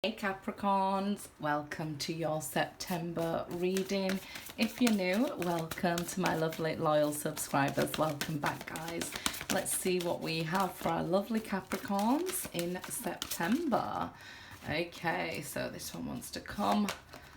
Hey Capricorns, welcome to your September reading. If you're new, welcome to my lovely loyal subscribers. Welcome back, guys. Let's see what we have for our lovely Capricorns in September. Okay, so this one wants to come.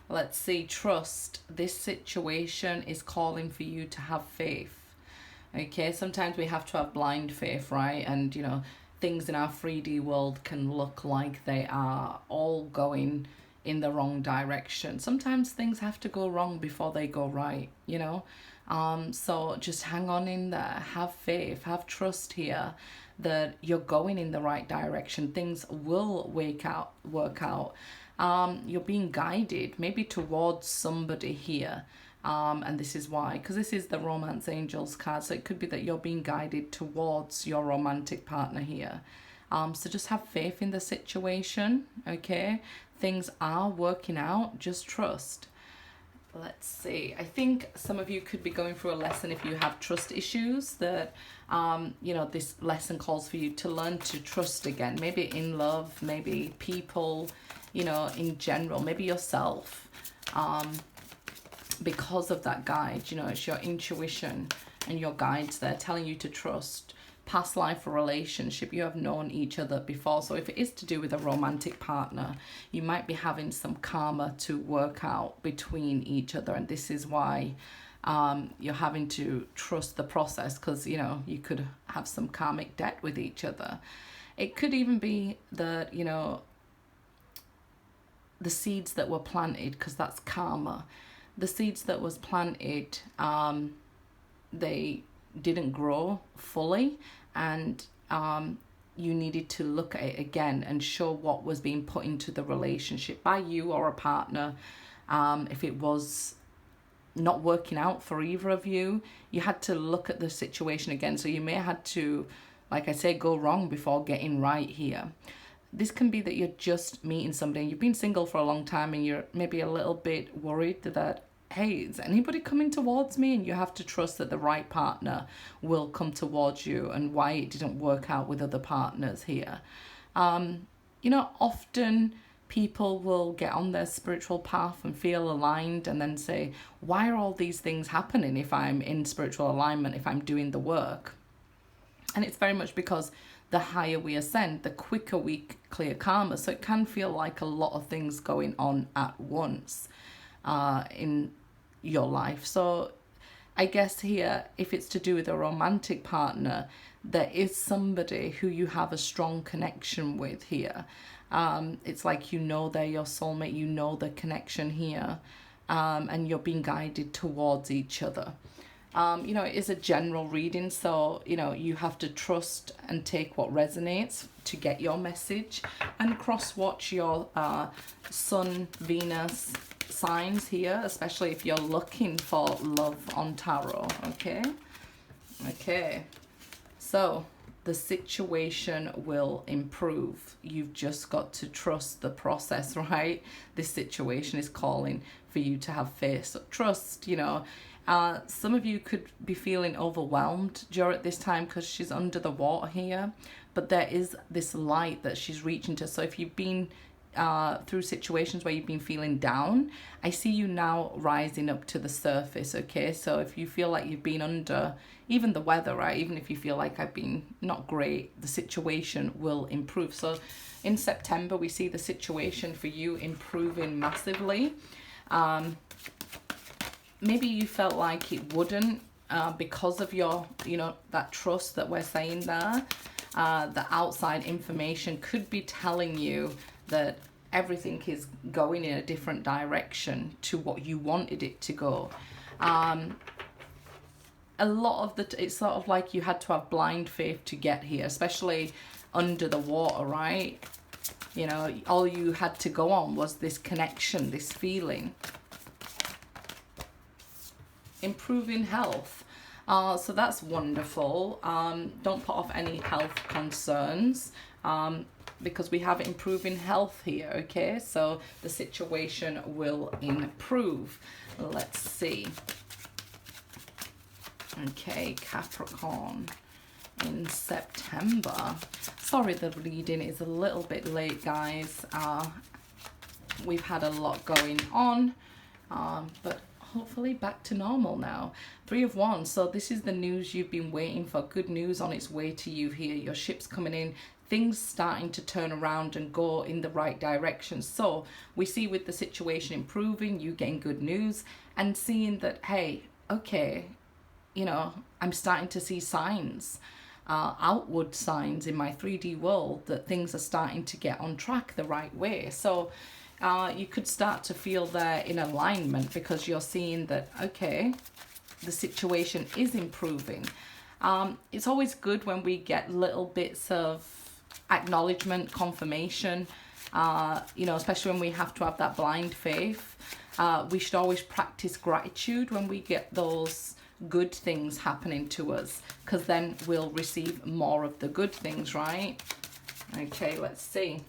Let's see, trust. This situation is calling for you to have faith. Okay, sometimes we have to have blind faith, right? And things in our 3D world can look like they are all going in the wrong direction. Sometimes things have to go wrong before they go right, so just hang on in there, have faith, have trust here that you're going in the right direction. Things will work out. You're being guided maybe towards somebody here. And this is why, because this is the Romance Angels card, so it could be that you're being guided towards your romantic partner here. So just have faith in the situation, okay? Things are working out, just trust. Let's see. I think some of you could be going through a lesson if you have trust issues that, this lesson calls for you to learn to trust again. Maybe in love, maybe people, in general, maybe yourself. Because of that guide, it's your intuition and your guides there telling you to trust. Past life or relationship, you have known each other before. So if it is to do with a romantic partner, you might be having some karma to work out between each other. And this is why you're having to trust the process, because, you could have some karmic debt with each other. It could even be that, the seeds that were planted, because that's karma. The seeds that was planted, they didn't grow fully, and you needed to look at it again and show what was being put into the relationship by you or a partner. If it was not working out for either of you, you had to look at the situation again. So you may have had to, like I say, go wrong before getting right here. This can be that you're just meeting somebody, you've been single for a long time, and you're maybe a little bit worried that, hey, is anybody coming towards me? And you have to trust that the right partner will come towards you, and why it didn't work out with other partners here. Often people will get on their spiritual path and feel aligned and then say, why are all these things happening if I'm in spiritual alignment, if I'm doing the work? And it's very much because the higher we ascend, the quicker we clear karma. So it can feel like a lot of things going on at once in your life. So I guess here, if it's to do with a romantic partner, there is somebody who you have a strong connection with here. It's like they're your soulmate, the connection here, and you're being guided towards each other. It is a general reading, so, you have to trust and take what resonates to get your message, and cross-watch your Sun, Venus signs here, especially if you're looking for love on tarot, okay? Okay, so the situation will improve. You've just got to trust the process, right? This situation is calling for you to have faith. So trust, some of you could be feeling overwhelmed during this time because she's under the water here, but there is this light that she's reaching to. So if you've been through situations where you've been feeling down, I see you now rising up to the surface, okay? So if you feel like you've been under even the weather, right, even if you feel like I've been not great, the situation will improve. So in September, we see the situation for you improving massively. Maybe you felt like it wouldn't because of your, that trust that we're saying there. The outside information could be telling you that everything is going in a different direction to what you wanted it to go. A lot of it's sort of like you had to have blind faith to get here, especially under the water, right? All you had to go on was this connection, this feeling. Improving health. So that's wonderful. Don't put off any health concerns because we have improving health here, okay? So the situation will improve. Let's see. Okay, Capricorn in September. Sorry, the reading is a little bit late, guys. we've had a lot going on, but hopefully back to normal now. Three of Wands, so this is the news you've been waiting for. Good news on its way to you here. Your ship's coming in, things starting to turn around and go in the right direction. So we see with the situation improving, you getting good news and seeing that, hey, okay, you know, I'm starting to see signs, outward signs in my 3D world that things are starting to get on track the right way. So you could start to feel they're in alignment because you're seeing that, okay, the situation is improving. It's always good when we get little bits of acknowledgement, confirmation, you know, especially when we have to have that blind faith. We should always practice gratitude when we get those good things happening to us, because then we'll receive more of the good things, right? Okay, let's see.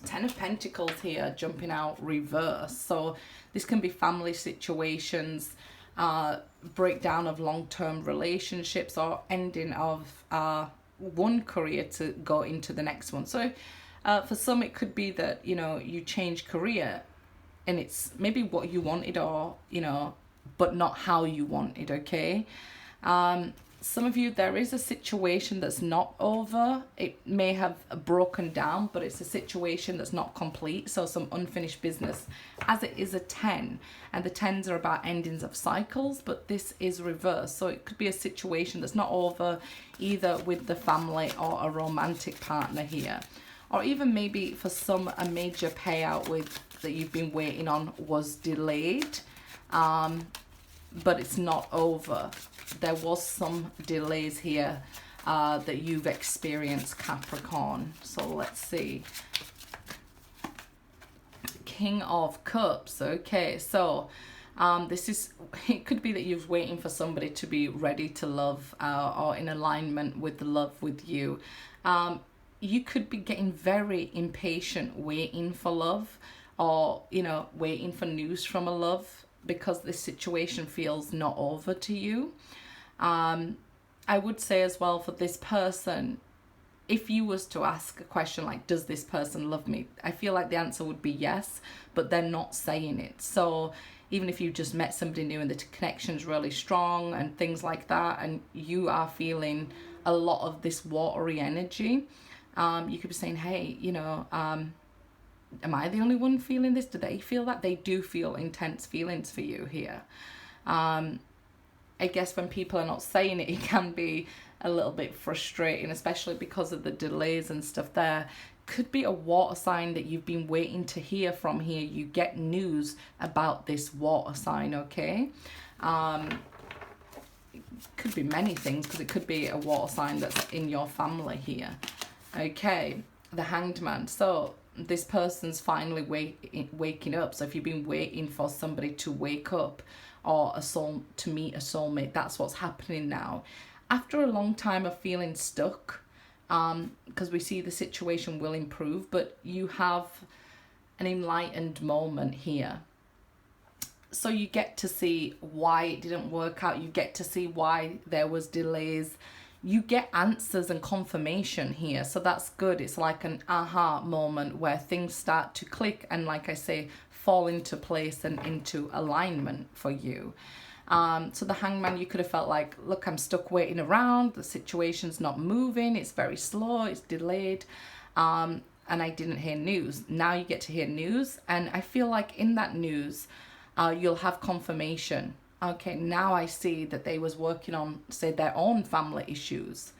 Ten of Pentacles here, jumping out reverse. So this can be family situations, breakdown of long-term relationships, or ending of one career to go into the next one. So for some it could be that, you know, you change career and it's maybe what you wanted, or, you know, but not how you wanted, okay? Some of you, there is a situation that's not over. It may have broken down, but it's a situation that's not complete. So some unfinished business, as it is a 10. And the 10s are about endings of cycles, but this is reversed. So it could be a situation that's not over, either with the family or a romantic partner here. Or even maybe for some, a major payout that you've been waiting on was delayed. But it's not over. There was some delays here that you've experienced, Capricorn. So let's see. King of Cups. Okay, so this is, it could be that you're waiting for somebody to be ready to love, or in alignment with the love with you. You could be getting very impatient, waiting for love, or, you know, waiting for news from a love, because this situation feels not over to you. I would say as well, for this person, if you was to ask a question like, does this person love me? I feel like the answer would be yes, but they're not saying it. So even if you just met somebody new and the connection's really strong and things like that, and you are feeling a lot of this watery energy, you could be saying, hey, you know, am I the only one feeling this? Do they feel that? They do feel intense feelings for you here. I guess when people are not saying it, it can be a little bit frustrating, especially because of the delays and stuff there. Could be a water sign that you've been waiting to hear from here. You get news about this water sign, okay? Could be many things, because it could be a water sign that's in your family here. Okay, the Hanged Man. So this person's finally waking up. So if you've been waiting for somebody to wake up, or to meet a soulmate, that's what's happening now. After a long time of feeling stuck, because we see the situation will improve, but you have an enlightened moment here. So you get to see why it didn't work out. You get to see why there was delays. You get answers and confirmation here. So that's good. It's like an aha moment where things start to click and, like I say, fall into place and into alignment for you. So the Hangman, you could have felt like, look, I'm stuck waiting around. The situation's not moving. It's very slow. It's delayed. And I didn't hear news. Now you get to hear news. And I feel like in that news, you'll have confirmation. Okay, now I see that they was working on, say, their own family issues.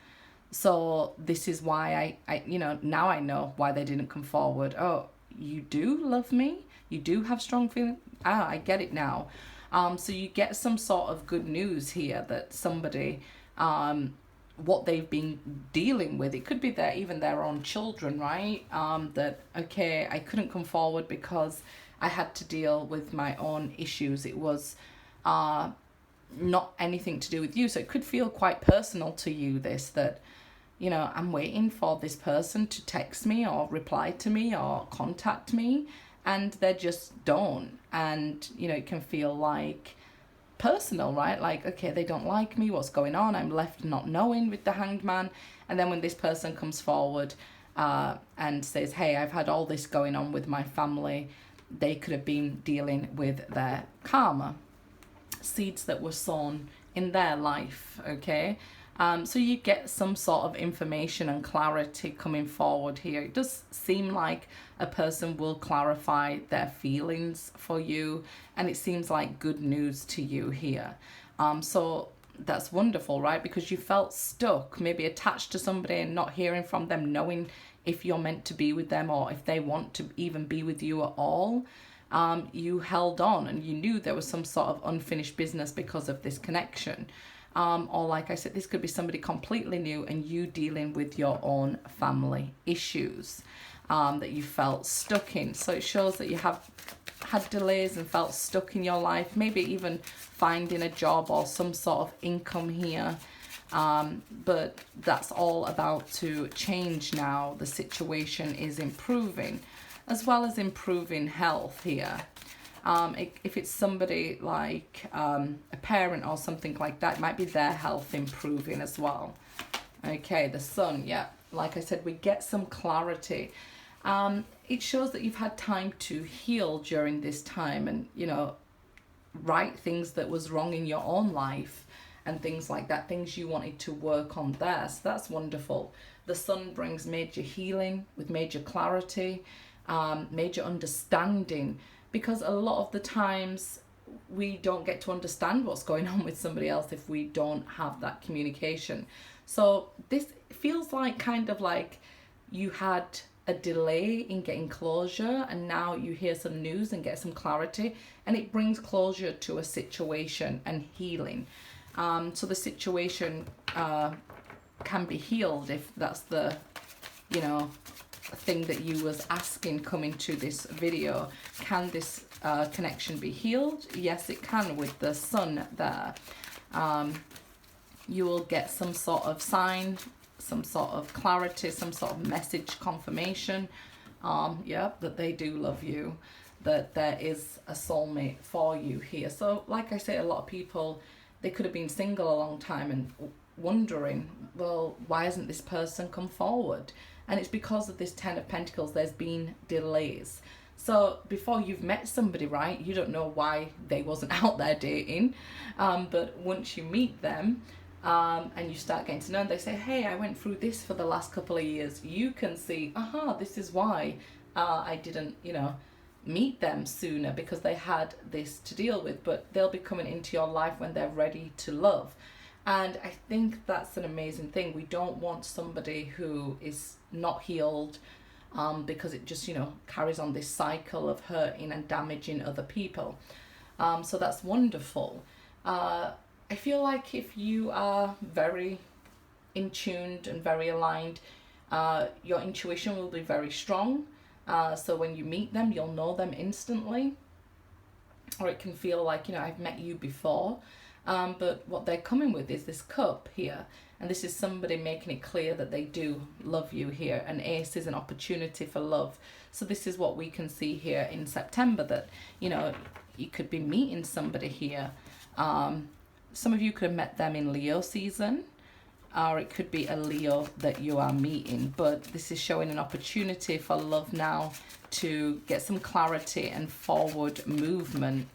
So this is why I you know, now I know why they didn't come forward. Oh, you do love me? You do have strong feelings? Ah, I get it now. So you get some sort of good news here that somebody, what they've been dealing with, it could be even their own children, right? That, okay, I couldn't come forward because I had to deal with my own issues. It was not anything to do with you. So it could feel quite personal to you, that, you know, I'm waiting for this person to text me or reply to me or contact me, and they just don't. And, you know, it can feel like personal, right? Like, okay, they don't like me. What's going on? I'm left not knowing with the Hanged Man. And then when this person comes forward, and says, hey, I've had all this going on with my family. They could have been dealing with their karma, seeds that were sown in their life, okay? So you get some sort of information and clarity coming forward here. It does seem like a person will clarify their feelings for you, and it seems like good news to you here. So that's wonderful, right? Because you felt stuck, maybe attached to somebody and not hearing from them, knowing if you're meant to be with them or if they want to even be with you at all. You held on and you knew there was some sort of unfinished business because of this connection. Or like I said, this could be somebody completely new and you dealing with your own family issues that you felt stuck in. So it shows that you have had delays and felt stuck in your life, maybe even finding a job or some sort of income here. But that's all about to change now. The situation is improving, as well as improving health here. If it's somebody like a parent or something like that, it might be their health improving as well. Okay, the sun, yeah. Like I said, we get some clarity. It shows that you've had time to heal during this time and, you know, right things that was wrong in your own life and things like that, things you wanted to work on there. So that's wonderful. The sun brings major healing with major clarity, major understanding, because a lot of the times we don't get to understand what's going on with somebody else if we don't have that communication. So this feels like kind of like you had a delay in getting closure, and now you hear some news and get some clarity, and it brings closure to a situation and healing. So the situation can be healed if that's the, you know, thing that you was asking coming to this video. Can this connection be healed? Yes, it can with the sun there. You will get some sort of sign, some sort of clarity, some sort of message confirmation, that they do love you, that there is a soulmate for you here. So like I say, a lot of people, they could have been single a long time and wondering, well, why hasn't this person come forward? And it's because of this Ten of Pentacles, there's been delays. So before you've met somebody, right, you don't know why they wasn't out there dating. But once you meet them and you start getting to know them, they say, hey, I went through this for the last couple of years. You can see, this is why I didn't, meet them sooner, because they had this to deal with. But they'll be coming into your life when they're ready to love. And I think that's an amazing thing. We don't want somebody who is not healed, because it just, carries on this cycle of hurting and damaging other people. So that's wonderful. I feel like if you are very in tuned and very aligned, your intuition will be very strong. So when you meet them, you'll know them instantly. Or it can feel like, I've met you before. But what they're coming with is this cup here. And this is somebody making it clear that they do love you here. An ace is an opportunity for love. So this is what we can see here in September, that, you could be meeting somebody here. Some of you could have met them in Leo season, or it could be a Leo that you are meeting. But this is showing an opportunity for love now to get some clarity and forward movement.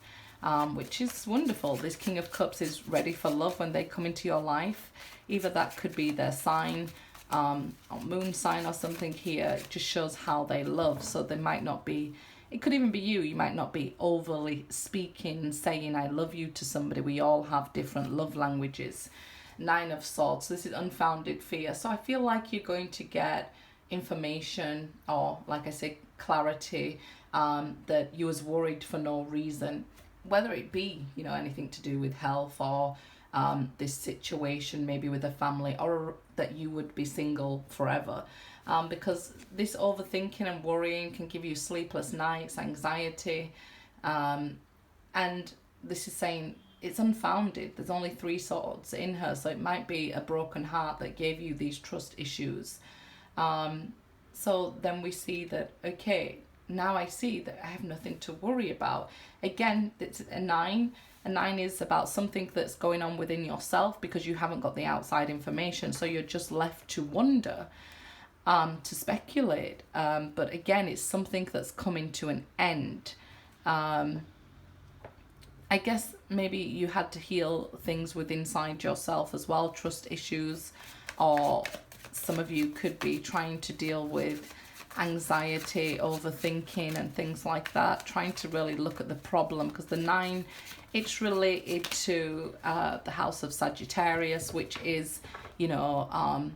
Which is wonderful. This King of Cups is ready for love when they come into your life. Either that could be their sign, or moon sign or something here. It just shows how they love. So they might not be, it could even be you. You might not be overly speaking, saying I love you to somebody. We all have different love languages. Nine of Swords. This is unfounded fear. So I feel like you're going to get information, or like I say, clarity, that you was worried for no reason. Whether it be, anything to do with health, or this situation maybe with a family, or that you would be single forever. Because this overthinking and worrying can give you sleepless nights, anxiety. And this is saying it's unfounded. There's only 3 swords in her. So it might be a broken heart that gave you these trust issues. So then we see that, okay, now I see that I have nothing to worry about. Again, it's a 9. A 9 is about something that's going on within yourself, because you haven't got the outside information. So you're just left to wonder. to speculate. But again, it's something that's coming to an end. I guess maybe you had to heal things within inside yourself as well, trust issues, or some of you could be trying to deal with anxiety, overthinking and things like that, trying to really look at the problem, because the 9, it's related to the house of Sagittarius, which is, you know,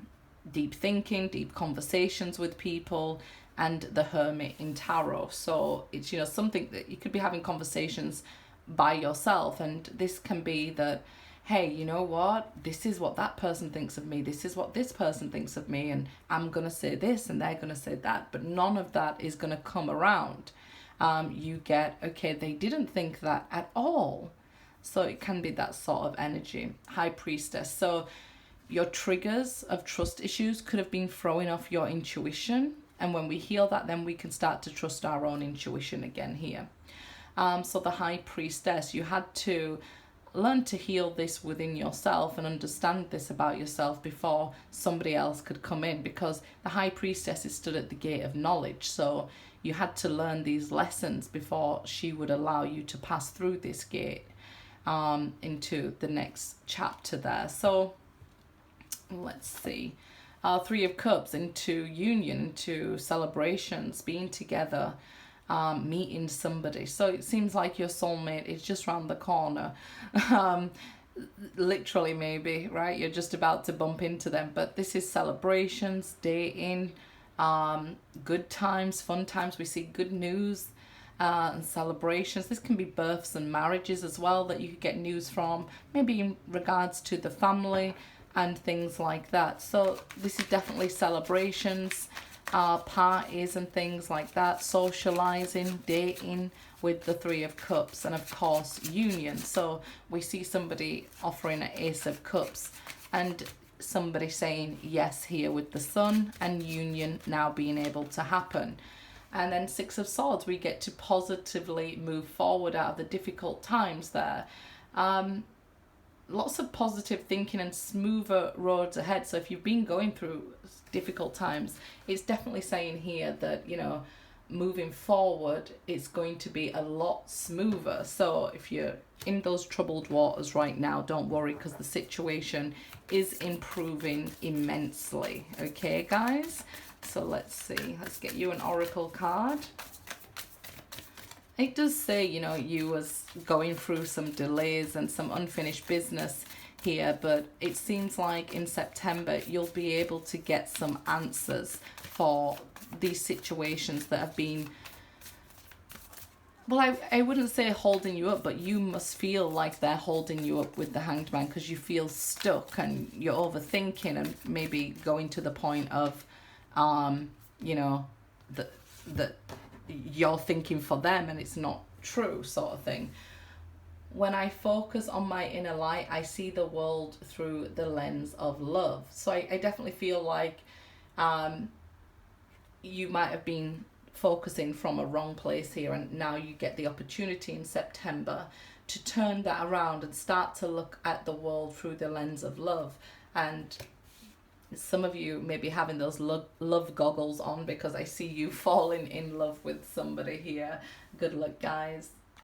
deep thinking, deep conversations with people, and the Hermit in Tarot. So it's, you know, something that you could be having conversations by yourself, and this can be that, hey, you know what, this is what that person thinks of me, this is what this person thinks of me, and I'm gonna say this and they're gonna say that, but none of that is gonna come around. You get, okay, they didn't think that at all. So it can be that sort of energy. High Priestess. So your triggers of trust issues could have been throwing off your intuition, and when we heal that, then we can start to trust our own intuition again here. So the High Priestess, you had to learn to heal this within yourself and understand this about yourself before somebody else could come in, because the High Priestess is stood at the gate of knowledge. So you had to learn these lessons before she would allow you to pass through this gate into the next chapter there. So let's see. 3 of Cups, into union, into celebrations, being together, meeting somebody. So it seems like your soulmate is just round the corner. Literally, maybe, right? You're just about to bump into them. But this is celebrations, dating, good times, fun times. We see good news and celebrations. This can be births and marriages as well that you could get news from, maybe in regards to the family and things like that. So this is definitely celebrations, parties and things like that, socializing, dating with the 3 of Cups, and of course union. So we see somebody offering an Ace of Cups and somebody saying yes here with the Sun, and union now being able to happen. And then 6 of Swords, we get to positively move forward out of the difficult times there. Lots of positive thinking and smoother roads ahead. So if you've been going through difficult times, it's definitely saying here that, you know, moving forward, it's going to be a lot smoother. So if you're in those troubled waters right now, don't worry, because the situation is improving immensely. Okay, guys? So let's see. Let's get you an oracle card. It does say, you know, you was going through some delays and some unfinished business here, but it seems like in September you'll be able to get some answers for these situations that have been, well, I wouldn't say holding you up, but you must feel like they're holding you up with the Hanged Man, because you feel stuck and you're overthinking and maybe going to the point of, you know, that you're thinking for them and it's not true, sort of thing. When I focus on my inner light, I see the world through the lens of love. So I definitely feel like you might have been focusing from a wrong place here, and now you get the opportunity in September to turn that around and start to look at the world through the lens of love. And some of you may be having those love goggles on, because I see you falling in love with somebody here. Good luck, guys.